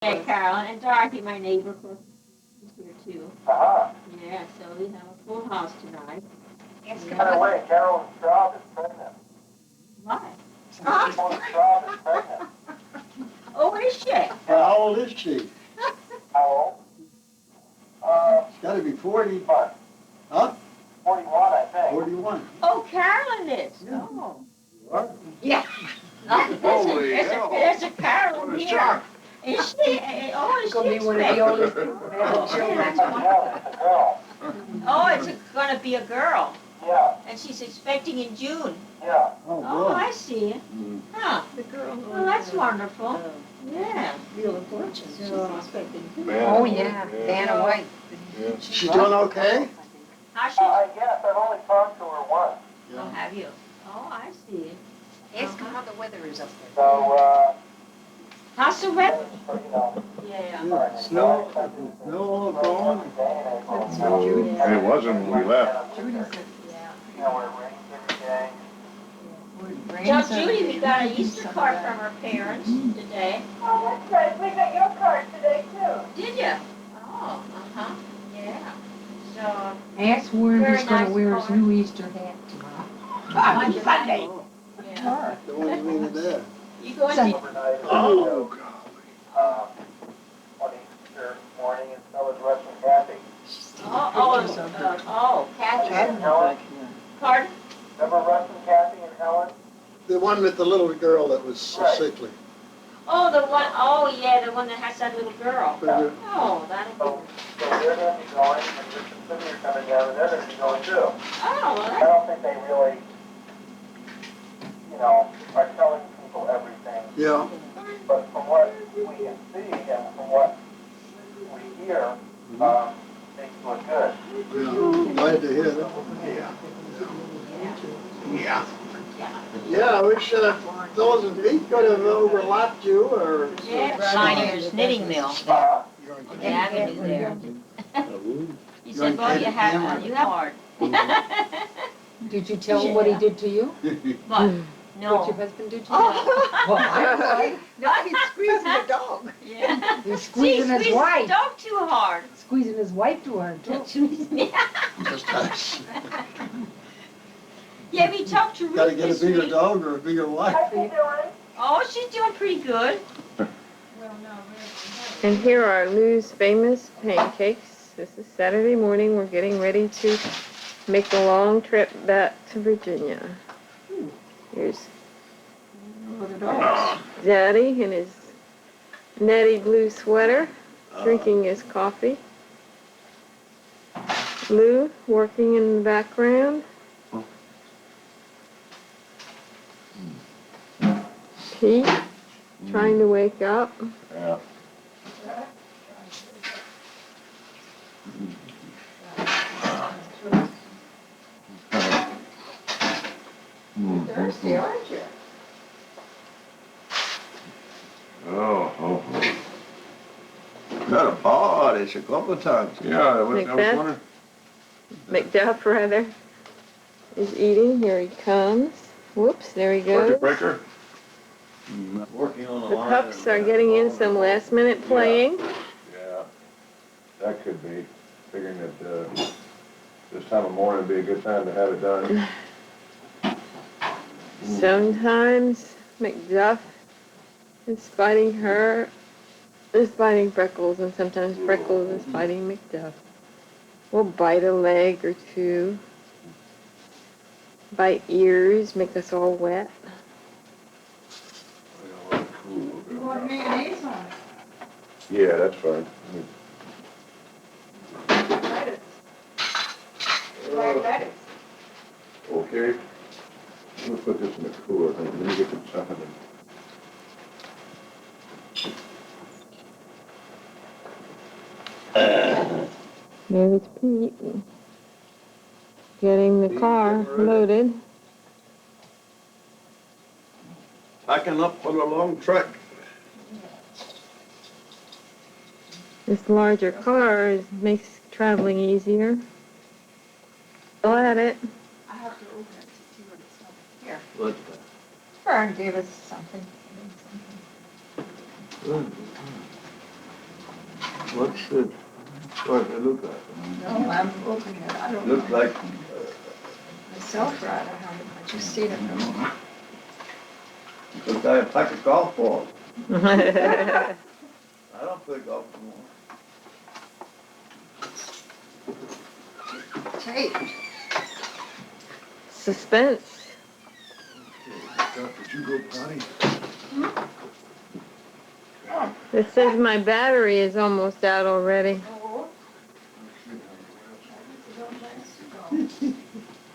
Hey, Carolyn, and Dorothy, my neighbor, is here too. Uh-huh. Yeah, so we have a full house tonight. By the way, Carolyn Straub is pregnant. What? Carolyn Straub is pregnant. Oh, is she? How old is she? How old? She's gotta be 40. 41. Huh? 41, I think. 41. Oh, Carolyn is. Yeah. Oh. What? Yeah. Holy hell. There's a Carolyn What a here. shock. Is she? Oh, is Gonna she be one of the oldest children. Yeah, it's a girl. Oh, it's gonna be a girl, Yeah, and she's expecting in June. yeah. Oh, Oh, boy. I see. Mm. Huh. The girl. Well, that's wonderful. Yeah. Wheel of Fortune. Man. Oh, yeah, Vanna White. Yeah. She doing okay? How's she? I guess I've only talked to her once. Oh, have you? Oh, I see. Ask her how the weather is up there. So, How's the weather? you know. Yeah. Yeah. Snow all gone. It wasn't when we left. You know, where it rains every day. Tell Judy we got an Easter card from her parents today. Oh, that's right. We got your card today, too. Did you? Oh, uh-huh. Yeah. So, Ask Warren Very who's gonna nice wear his card. new Easter hat tomorrow. on Sunday. Oh, Yeah. the one you mean there. You going Sunday. to? Overnight. Oh, God. On Easter morning, and so was Russ and Kathy. Kathy. And Helen. Pardon? Remember Russ and Kathy and Helen? The one with the little girl that was so Right. sickly. Oh, the one, oh, yeah, the one that has that little girl. Yeah. Oh, that'll So, be, so they're gonna be going, and Rich and Cindy are coming down, and they're gonna be going too. oh, well, I that's, don't think they really, you know, are telling people everything, Yeah. but from what we can see and from what we hear, things look good. Yeah. Glad to hear that. Yeah. Yeah. Yeah, I wish those and he could have overlapped you or. yeah, Shiner's knitting mill. Uh, The avenue there. He said, Going well, you to have, you have hard. Did you tell him what he did to you? But, What no. your husband did to you? Oh. Well, I would. No, he's squeezing the dog. Yeah. He's See, squeezing his squeeze wife. the dog too hard. Squeezing his wife too hard, too. Just nice. Yeah, we talked to Ruth Gotta get a this bigger week. dog or a bigger wife. how's she doing? Oh, she's doing pretty good. And here are Lou's famous pancakes. This is Saturday morning. We're getting ready to make the long trip back to Virginia. Here's Daddy in his natty blue sweater, drinking his coffee. Lou working in the background. Pete trying to wake up. Yeah. Thirsty, aren't you? Oh. Got a paw this a couple of times. Yeah, I was Macbeth? wondering. Macduff, rather, is eating. Here he comes. Whoops, there he Circuit goes. breaker? Working on The pups are getting in some last minute playing. Yeah. That could be. Figuring that, this time of morning would be a good time to have it done. Sometimes Macduff is fighting her, is fighting Freckles, and sometimes Freckles is fighting Macduff. We'll bite a leg or two, bite ears, make us all wet. You want mayonnaise on it? Yeah, that's fine. Lettuce. You like lettuce? Okay. I'm gonna put this in the cooler. Let me get some stuff in it. There's Pete, getting the car loaded. Packing up for the long trek. This larger car makes traveling easier. Go at it. I have to open it to see what it's like. Here, What? Fern gave us something. What's it, what it look like? No, I'm looking at it. I don't Looks know like, myself right. I just see it. looks like a golf ball. I don't play golf anymore. Tape. Suspense. Did you go potty? It says my battery is almost out already.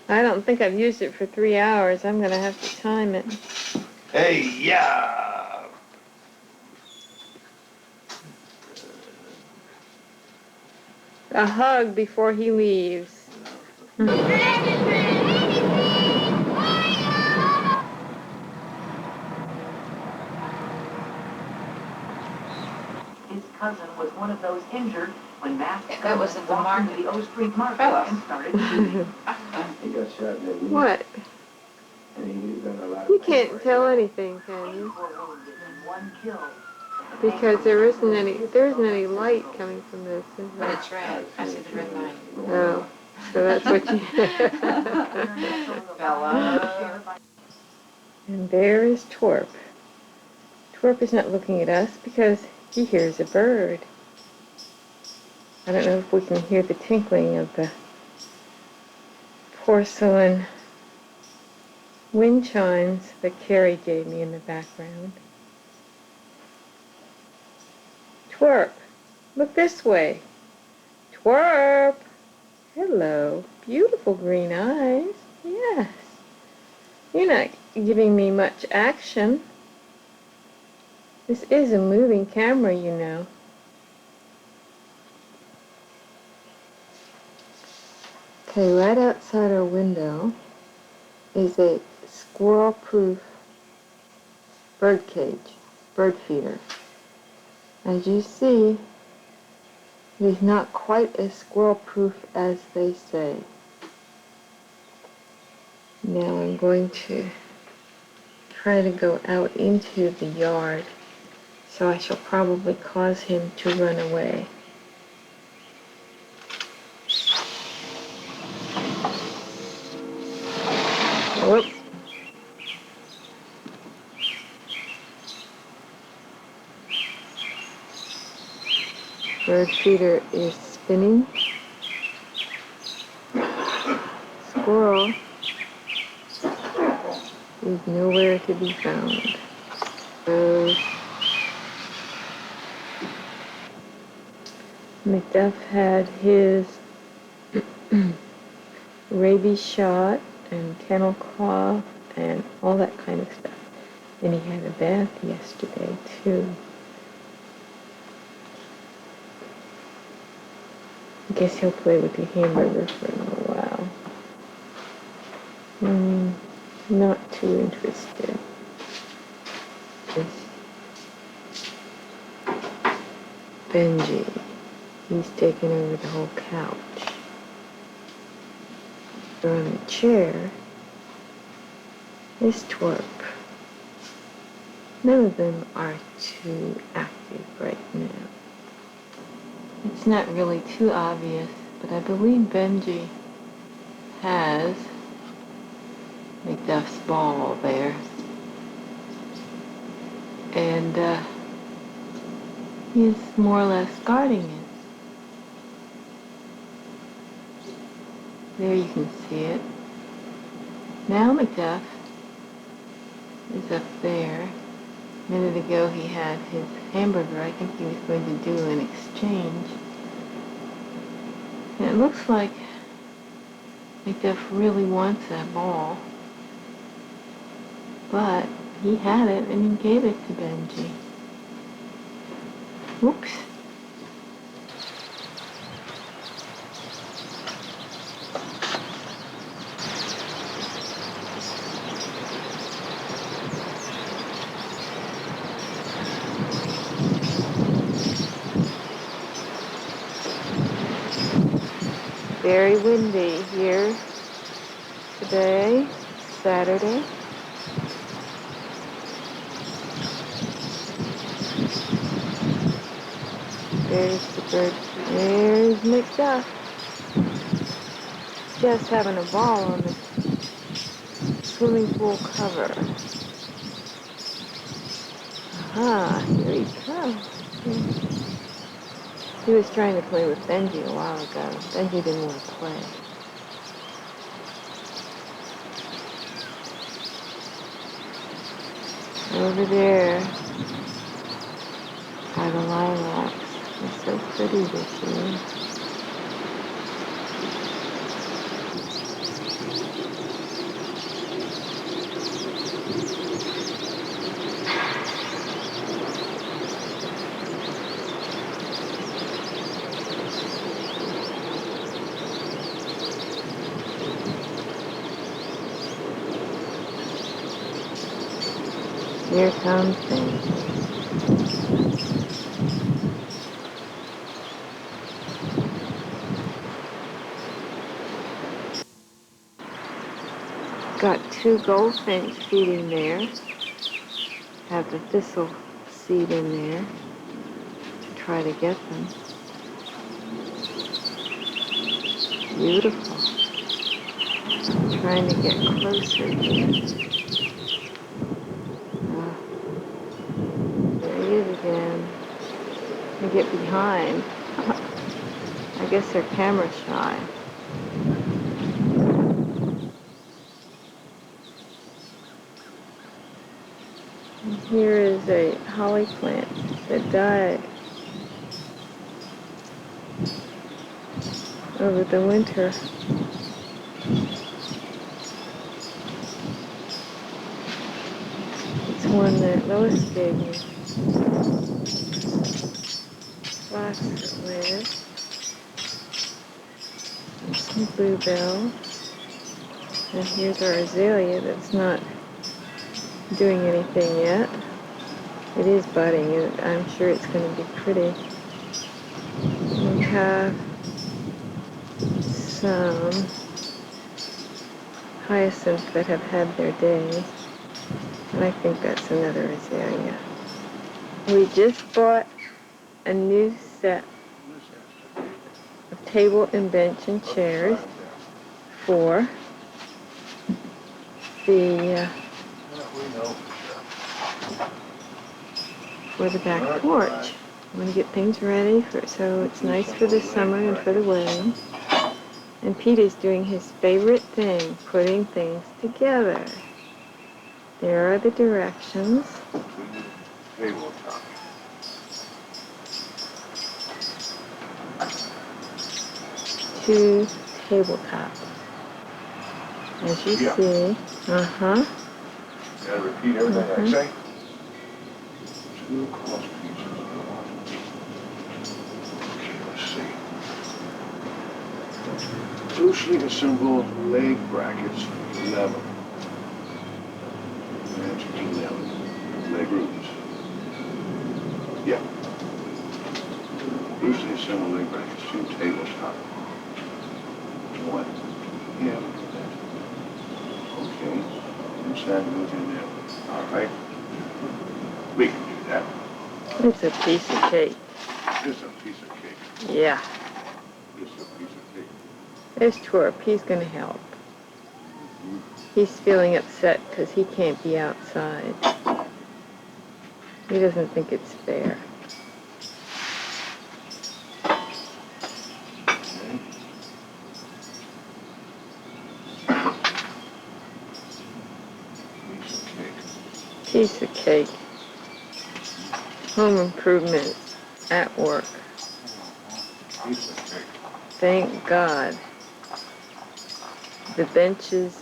I don't think I've used it for 3 hours. I'm gonna have to time it. Hey, yeah. A hug before he leaves. His cousin was one of those injured when masked That was at the walked into market. the O Street Market Fella. and started shooting. He got shot in the knee. What? And he got a lot You of can't tell anything, can you? 4 wounded and 1 killed. Because there isn't any light coming from this, is But there? it's red. I see the red line. Oh, so that's what you. Fella. And there is Twerp. Twerp is not looking at us because he hears a bird. I don't know if we can hear the tinkling of the porcelain wind chimes that Carrie gave me in the background. Twerp, look this way. Twerp! Hello, beautiful green eyes. Yes. You're not giving me much action. This is a moving camera, you know. Okay, right outside our window is a squirrel-proof bird cage, bird feeder. As you see, it is not quite as squirrel-proof as they say. Now I'm going to try to go out into the yard, so I shall probably cause him to run away. Whoop. Bird feeder is spinning. Squirrel is nowhere to be found. So, Macduff had his rabies shot and kennel cough and all that kind of stuff. And he had a bath yesterday too. I guess he'll play with the hamburger for a little while. Not too interested. Benji. He's taken over the whole couch. On the chair is Twerp. None of them are too active right now. It's not really too obvious, but I believe Benji has Macduff's ball there. And he's more or less guarding it. There you can see it. Now Macduff is up there. A minute ago he had his hamburger. I think he was going to do an exchange. And it looks like Macduff really wants that ball. But he had it and he gave it to Benji. Whoops. Very windy here today, Saturday. There's the bird. There's McDuff. Just having a ball on the swimming pool cover. Ah, here he comes. He was trying to play with Benji a while ago. Benji didn't want to play. Over there are the lilacs. They're so pretty this year. Here comes Benji. Got two goldfinch feeding there. Have the thistle seed in there to try to get them. Beautiful. Trying to get closer here. There he is again. I get behind. I guess they're camera shy. And here is a holly plant that died over the winter. It's one that Lois gave me last with. And some bluebell. And here's our azalea that's not doing anything yet. It is budding, and I'm sure it's going to be pretty. We have some hyacinths that have had their day, and I think that's another azalea. We just bought a new set of table and bench and chairs for the back porch. I'm going to get things ready so it's nice for the summer and for the wedding. And Pete is doing his favorite thing, putting things together. There are the directions. Tabletop. To tabletop. As you see. Uh-huh. Gotta repeat everything I say. Two cross pieces. Okay, let's see. Loosely assembled leg brackets, 11. Magic 11. Leg roots. Yeah. Loosely assembled leg brackets, 2 tabletop. 1. Yeah, look at that. Okay. Inside goes in there. All right. We can do that. It's a piece of cake. Just a piece of cake. Yeah. Just a piece of cake. There's Torp. He's going to help. He's feeling upset because he can't be outside. He doesn't think it's fair. Piece of cake. Home improvement at work. Piece of cake. Thank God. The benches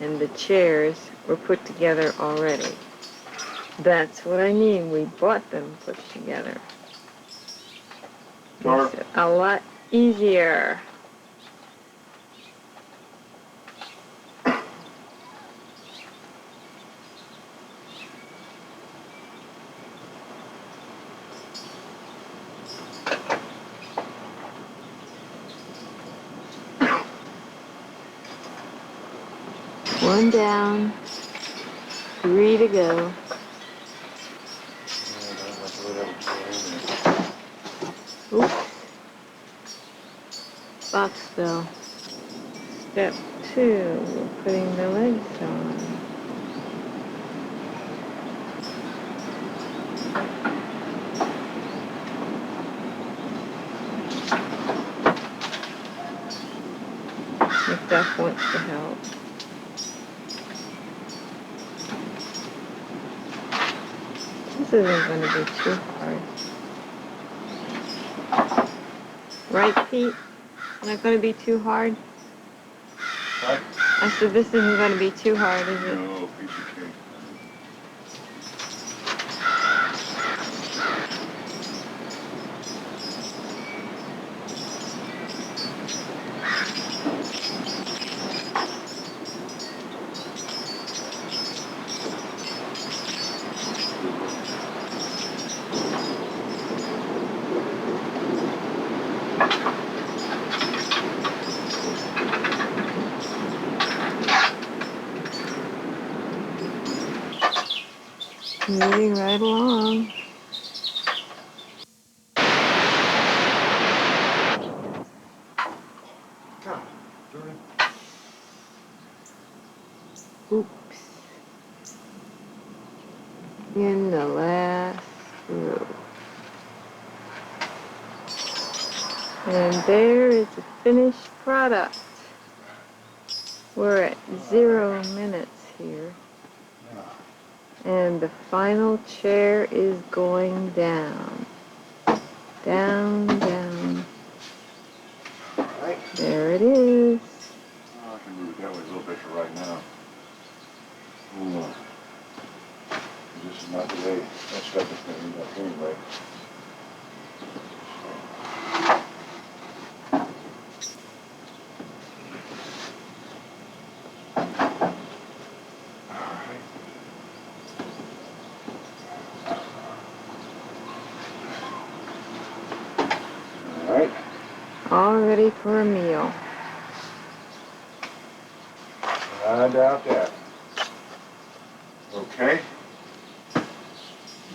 and the chairs were put together already. That's what I mean. We bought them put together. Torp. It's a lot easier. One down, 3 to go. Oops. Box fill. Step 2, putting the legs on. Macduff wants to help. This isn't going to be too hard. Right, Pete? Not going to be too hard? What? I said this isn't going to be too hard, is it? No, piece of cake. Moving right along. Oops. In the last row. And there is the finished product. We're at 0 minutes here. And the final chair is going down. Down, down. Right. There it is. Oh, I can move it that way a little bit for right now. Hold on. This is not the way that stuff is going to end up anyway. All right. All ready for a meal. I doubt that. Okay.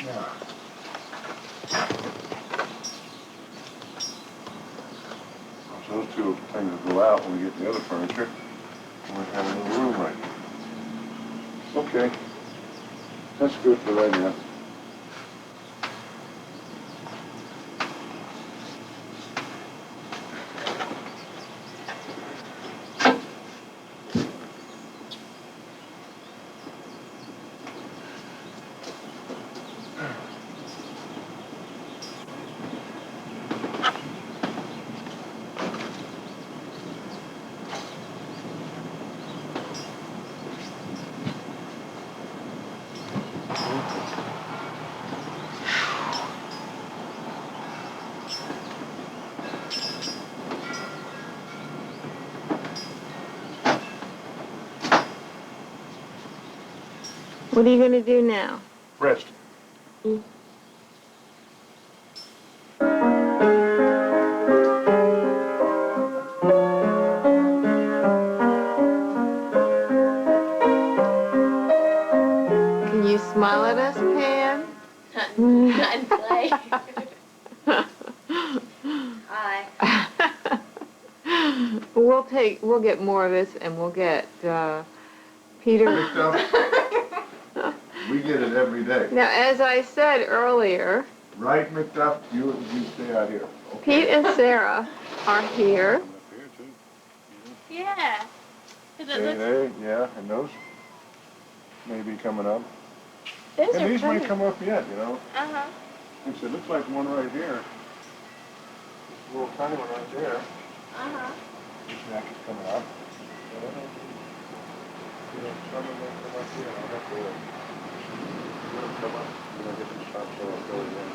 Now. So those two things will go out when we get the other furniture. We'll have a little room right here. Okay. That's good for right now. What are you going to do now? Rest. Can you smile at us, Pam? And play. Hi. We'll get more of this and we'll get Peter. McDuff, we get it every day. Now, as I said earlier, Right, McDuff? You stay out here. Pete and Sarah are here. Up here, too. Yeah. 'Cause it looks, Yeah, and those may be coming up. those And are these may pretty. come up yet, you know. Uh-huh. It looks like one right here. A little tiny one right there. Uh-huh. This neck is coming up. You know, some of them come up here. I'll have to let them come up. You know, get the top so it goes in.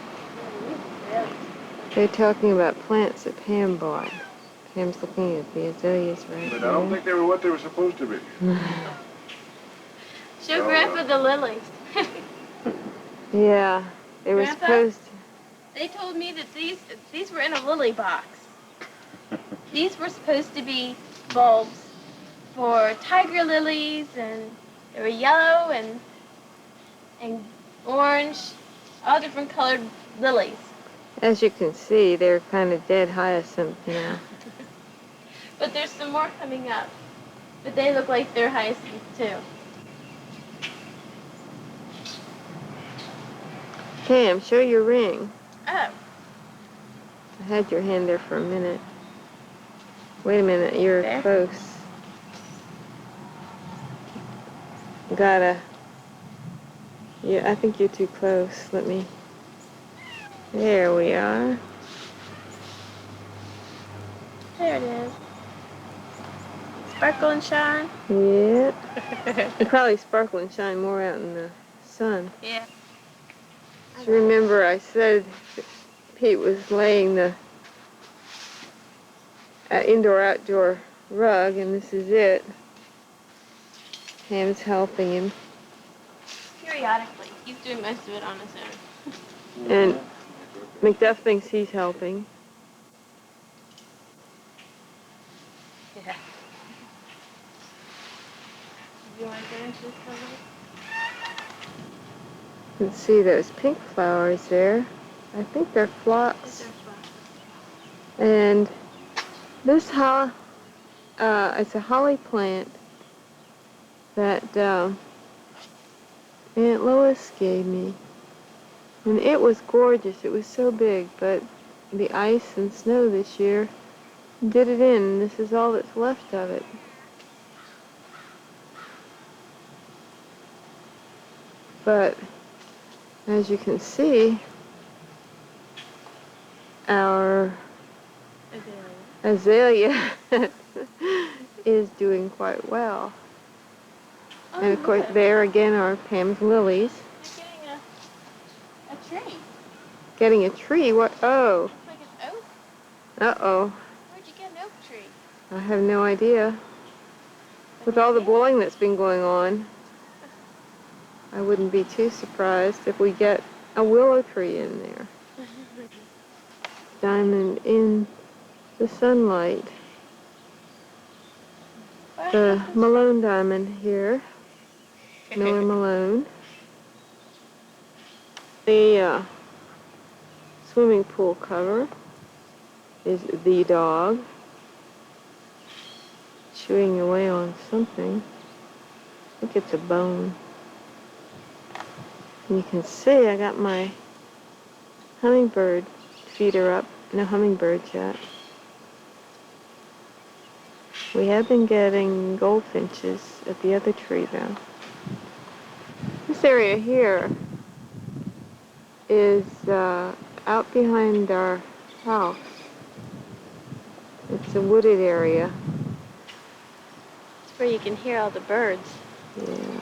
Really? They're talking about plants that Pam bought. Pam's looking at the azaleas right But I don't here. think they were what they were supposed to be. Show Oh, Grandpa the lilies. Yeah, they were Grandpa? supposed to. They told me that these were in a lily box. These were supposed to be bulbs for tiger lilies, and they were yellow and orange, all different colored lilies. As you can see, they're kind of dead hyacinth now. But there's some more coming up. But they look like they're hyacinth too. Pam, show your ring. Oh, I had your hand there for a minute. Wait a minute, you're There. close. Gotta. Yeah, I think you're too close. Let me. There we are. there it is. Sparkle and shine. Yep. They probably sparkle and shine more out in the sun. Yeah. So remember I said that Pete was laying the indoor-outdoor rug, and this is it. Pam's helping him. Periodically. He's doing most of it on his own. And Macduff thinks he's helping. Yeah. You want to go into this color? You can see those pink flowers there. I think they're phlox. And this it's a holly plant that Aunt Lois gave me. And it was gorgeous. It was so big, but the ice and snow this year did it in, and this is all that's left of it. But as you can see, our azalea is doing quite well. Oh, And of course, look. there again are Pam's lilies. You're getting a tree. Getting a tree? What? Oh. Like an oak. Uh-oh. Where'd you get an oak tree? I have no idea. With all the boiling that's been going on, I wouldn't be too surprised if we get a willow tree in there. Diamond in the sunlight. The Malone diamond here. Miller Malone. The swimming pool cover is the dog chewing away on something. I think it's a bone. And you can see I got my hummingbird feeder up. No hummingbirds yet. We have been getting goldfinches at the other tree though. This area here is out behind our house. It's a wooded area. It's where you can hear all the birds. Yeah.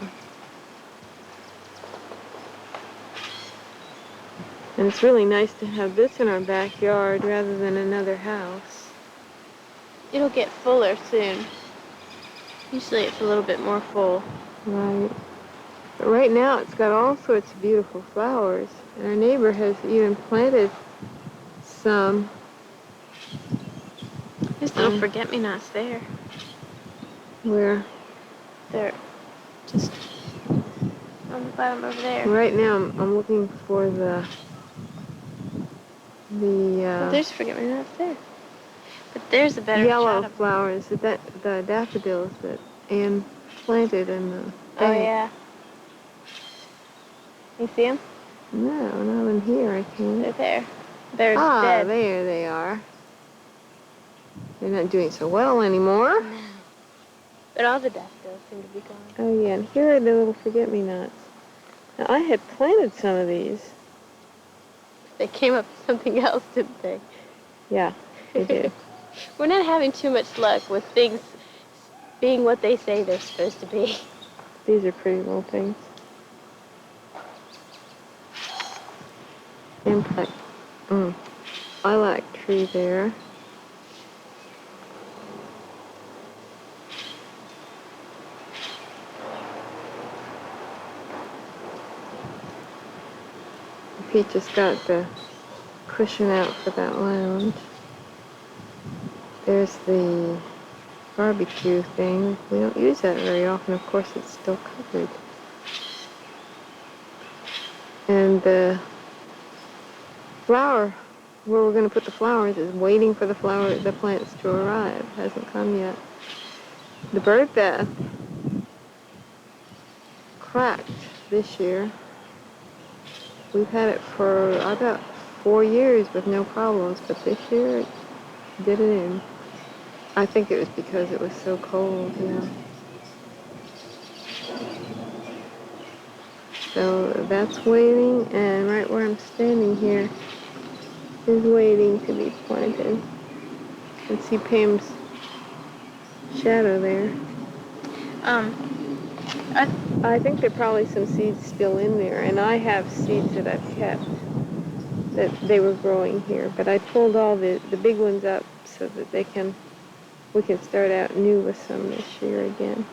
And it's really nice to have this in our backyard rather than another house. It'll get fuller soon. Usually it's a little bit more full. Right. But right now it's got all sorts of beautiful flowers. And our neighbor has even planted some. There's little forget-me-nots there. Where They're just on the bottom over there. right now I'm looking for the Well, there's forget-me-nots there. But there's a better yellow shot of them. flowers, the daffodils that Anne planted in the Oh, bank. yeah. You see them? No, not in here, I They're can't. there. They're Ah, dead. there they are. They're not doing so well anymore. But all the daffodils seem to be gone. Oh yeah, and here are the little forget-me-nots. Now I had planted some of these. They came up with something else, didn't they? Yeah, they did. We're not having too much luck with things being what they say they're supposed to be. These are pretty little things. Impact. Lilac tree there. Pete just got the cushion out for that lounge. There's the barbecue thing. We don't use that very often. Of course, it's still covered. And the flower where we're gonna put the flowers is waiting for the plants to arrive. Hasn't come yet. The bird bath cracked this year. We've had it for about 4 years with no problems, but this year it did it in. I think it was because it was so cold, So that's waiting, and right where I'm standing here is waiting to be planted. You can see Pam's shadow there. I think there are probably some seeds still in there, and I have seeds that I've kept that they were growing here, but I pulled all the big ones up so that we can start out new with some this year again.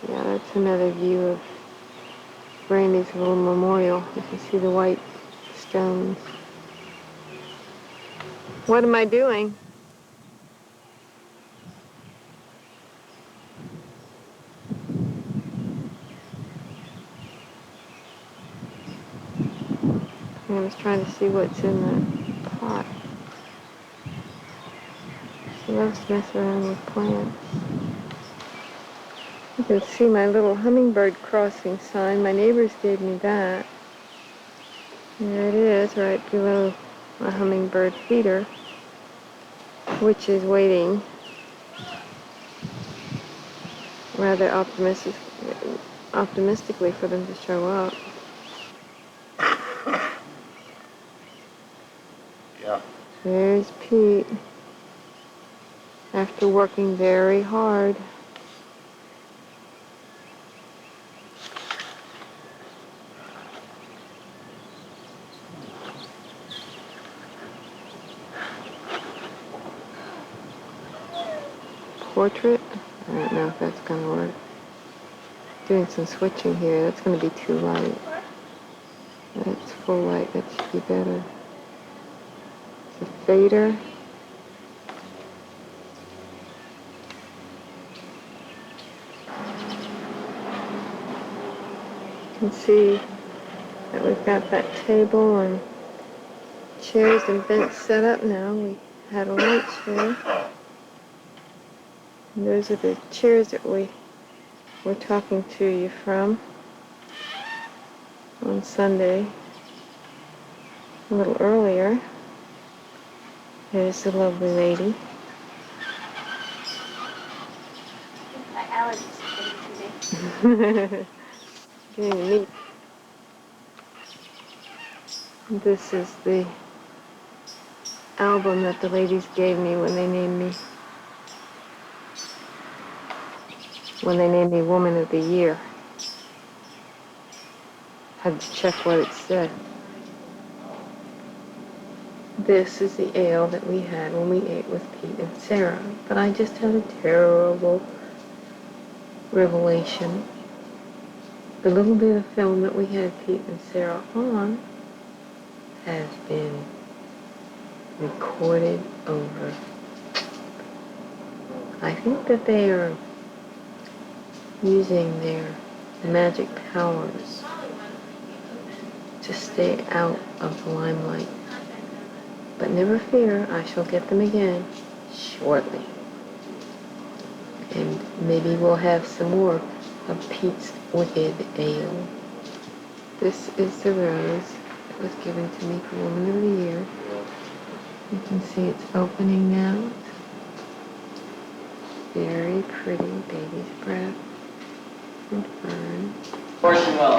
Yeah, that's another view of Randy's little memorial. You can see the white stones. What am I doing? I was trying to see what's in the pot. She loves to mess around with plants. You can see my little hummingbird crossing sign. My neighbors gave me that. There it is, right below my hummingbird feeder, which is waiting rather optimistically for them to show up. Yeah. There's Pete, after working very hard. Portrait? I don't know if that's going to work. Doing some switching here. That's going to be too light. That's full light. That should be better. It's a fader. You can see that we've got that table and chairs and bench set up now. We had a light chair. And those are the chairs that we were talking to you from on Sunday, a little earlier. There's the lovely lady. My allergies are getting to me. Getting to meet. This is the album that the ladies gave me when they named me Woman of the Year. Had to check what it said. This is the ale that we had when we ate with Pete and Sarah. But I just had a terrible revelation. The little bit of film that we had Pete and Sarah on has been recorded over. I think that they are using their magic powers to stay out of the limelight. But never fear, I shall get them again shortly. And maybe we'll have some more of Pete's Wicked Ale. This is the rose that was given to me for Woman of the Year. You can see it's opening now. Very pretty baby's breath and fern. Portion well.